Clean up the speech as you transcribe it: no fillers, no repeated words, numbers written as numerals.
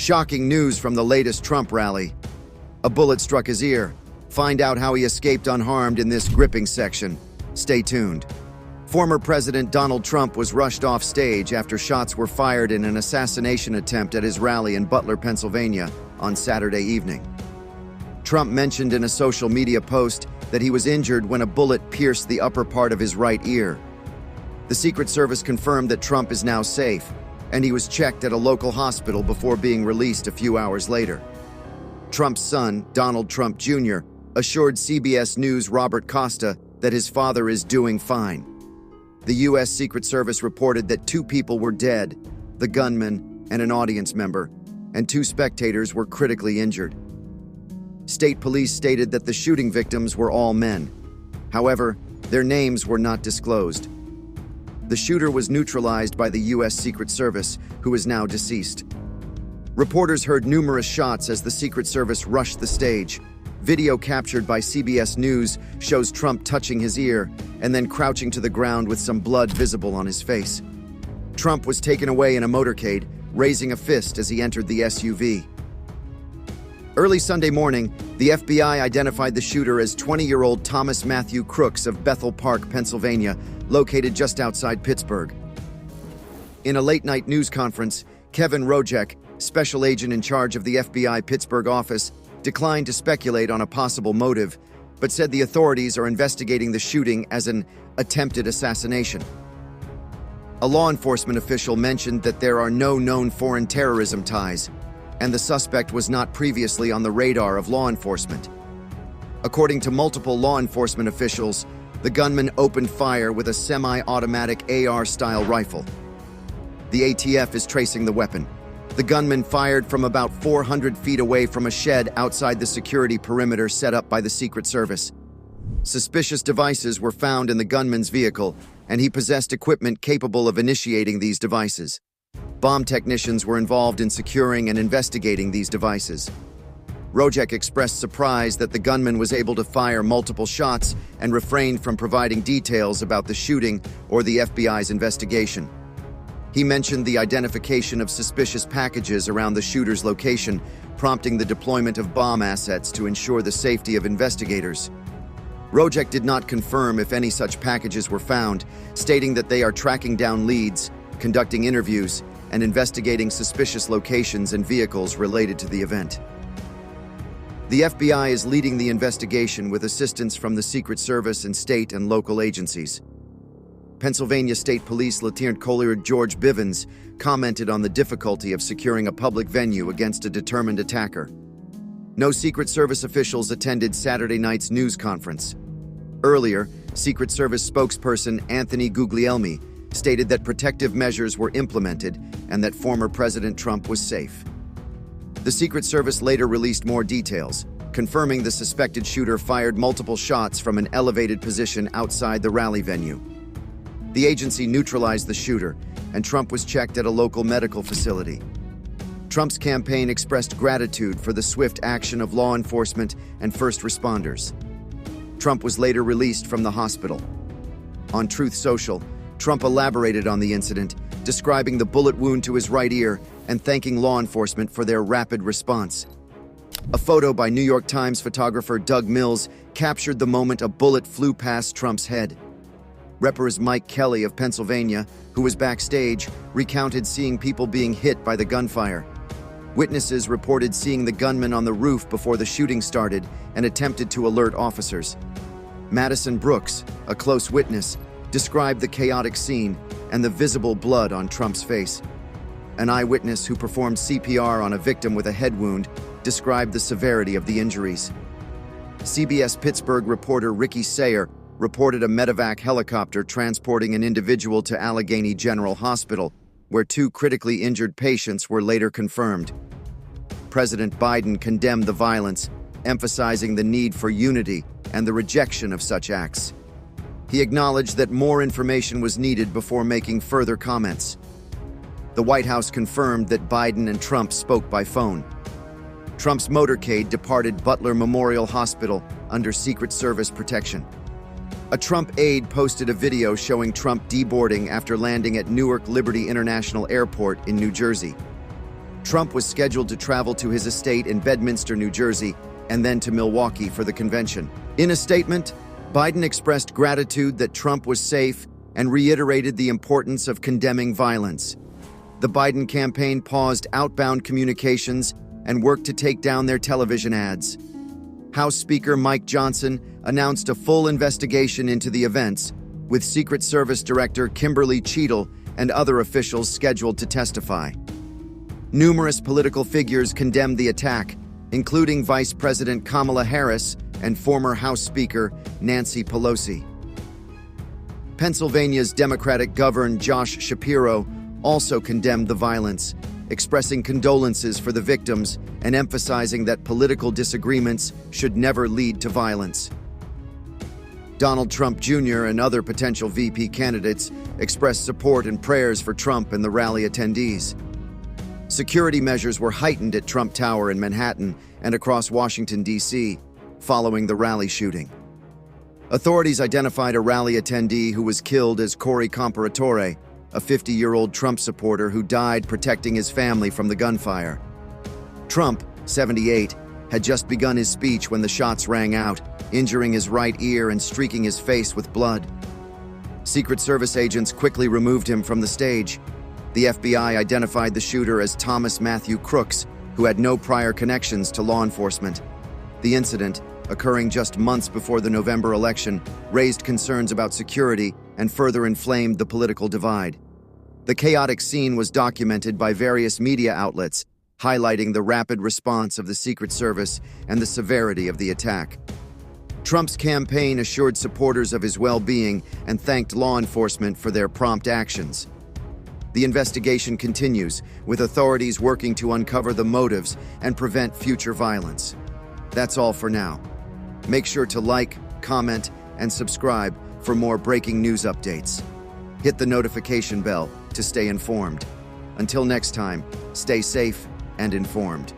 Shocking news from the latest Trump rally. A bullet struck his ear. Find out how he escaped unharmed in this gripping section. Stay tuned. Former President Donald Trump was rushed off stage after shots were fired in an assassination attempt at his rally in Butler, Pennsylvania on Saturday evening. Trump mentioned in a social media post that he was injured when a bullet pierced the upper part of his right ear. The Secret Service confirmed that Trump is now safe, and he was checked at a local hospital before being released a few hours later. Trump's son, Donald Trump Jr., assured CBS News' Robert Costa that his father is doing fine. The U.S. Secret Service reported that 2 people were dead, the gunman and an audience member, and 2 spectators were critically injured. State police stated that the shooting victims were all men. However, their names were not disclosed. The shooter was neutralized by the U.S. Secret Service, who is now deceased. Reporters heard numerous shots as the Secret Service rushed the stage. Video captured by CBS News shows Trump touching his ear and then crouching to the ground with some blood visible on his face. Trump was taken away in a motorcade, raising a fist as he entered the SUV. Early Sunday morning, the FBI identified the shooter as 20-year-old Thomas Matthew Crooks of Bethel Park, Pennsylvania, located just outside Pittsburgh. In a late-night news conference, Kevin Rojek, special agent in charge of the FBI Pittsburgh office, declined to speculate on a possible motive, but said the authorities are investigating the shooting as an attempted assassination. A law enforcement official mentioned that there are no known foreign terrorism ties, and the suspect was not previously on the radar of law enforcement. According to multiple law enforcement officials, the gunman opened fire with a semi-automatic AR-style rifle. The ATF is tracing the weapon. The gunman fired from about 400 feet away from a shed outside the security perimeter set up by the Secret Service. Suspicious devices were found in the gunman's vehicle, and he possessed equipment capable of initiating these devices. Bomb technicians were involved in securing and investigating these devices. Rojek expressed surprise that the gunman was able to fire multiple shots and refrained from providing details about the shooting or the FBI's investigation. He mentioned the identification of suspicious packages around the shooter's location, prompting the deployment of bomb assets to ensure the safety of investigators. Rojek did not confirm if any such packages were found, stating that they are tracking down leads, conducting interviews, and investigating suspicious locations and vehicles related to the event. The FBI is leading the investigation with assistance from the Secret Service and state and local agencies. Pennsylvania State Police Lieutenant Colonel George Bivens commented on the difficulty of securing a public venue against a determined attacker. No Secret Service officials attended Saturday night's news conference. Earlier, Secret Service spokesperson Anthony Guglielmi stated that protective measures were implemented and that former President Trump was safe. The Secret Service later released more details, confirming the suspected shooter fired multiple shots from an elevated position outside the rally venue. The agency neutralized the shooter, and Trump was checked at a local medical facility. Trump's campaign expressed gratitude for the swift action of law enforcement and first responders. Trump was later released from the hospital. On Truth Social, Trump elaborated on the incident, describing the bullet wound to his right ear and thanking law enforcement for their rapid response. A photo by New York Times photographer Doug Mills captured the moment a bullet flew past Trump's head. Representative Mike Kelly of Pennsylvania, who was backstage, recounted seeing people being hit by the gunfire. Witnesses reported seeing the gunman on the roof before the shooting started and attempted to alert officers. Madison Brooks, a close witness, described the chaotic scene and the visible blood on Trump's face. An eyewitness who performed CPR on a victim with a head wound described the severity of the injuries. CBS Pittsburgh reporter Ricky Sayer reported a medevac helicopter transporting an individual to Allegheny General Hospital, where 2 critically injured patients were later confirmed. President Biden condemned the violence, emphasizing the need for unity and the rejection of such acts. He acknowledged that more information was needed before making further comments. The White House confirmed that Biden and Trump spoke by phone. Trump's motorcade departed Butler Memorial Hospital under Secret Service protection. A Trump aide posted a video showing Trump deboarding after landing at Newark Liberty International Airport in New Jersey. Trump was scheduled to travel to his estate in Bedminster, New Jersey, and then to Milwaukee for the convention. In a statement, Biden expressed gratitude that Trump was safe and reiterated the importance of condemning violence. The Biden campaign paused outbound communications and worked to take down their television ads. House Speaker Mike Johnson announced a full investigation into the events, with Secret Service Director Kimberly Cheadle and other officials scheduled to testify. Numerous political figures condemned the attack, including Vice President Kamala Harris and former House Speaker Nancy Pelosi. Pennsylvania's Democratic Governor Josh Shapiro also condemned the violence, expressing condolences for the victims and emphasizing that political disagreements should never lead to violence. Donald Trump Jr. and other potential VP candidates expressed support and prayers for Trump and the rally attendees. Security measures were heightened at Trump Tower in Manhattan and across Washington, D.C., following the rally shooting. Authorities identified a rally attendee who was killed as Corey Comparatore, a 50-year-old Trump supporter who died protecting his family from the gunfire. Trump, 78, had just begun his speech when the shots rang out, injuring his right ear and streaking his face with blood. Secret Service agents quickly removed him from the stage. The FBI identified the shooter as Thomas Matthew Crooks, who had no prior connections to law enforcement. The incident, occurring just months before the November election, raised concerns about security and further inflamed the political divide. The chaotic scene was documented by various media outlets, highlighting the rapid response of the Secret Service and the severity of the attack. Trump's campaign assured supporters of his well-being and thanked law enforcement for their prompt actions. The investigation continues, with authorities working to uncover the motives and prevent future violence. That's all for now. Make sure to like, comment, and subscribe for more breaking news updates. Hit the notification bell to stay informed. Until next time, stay safe and informed.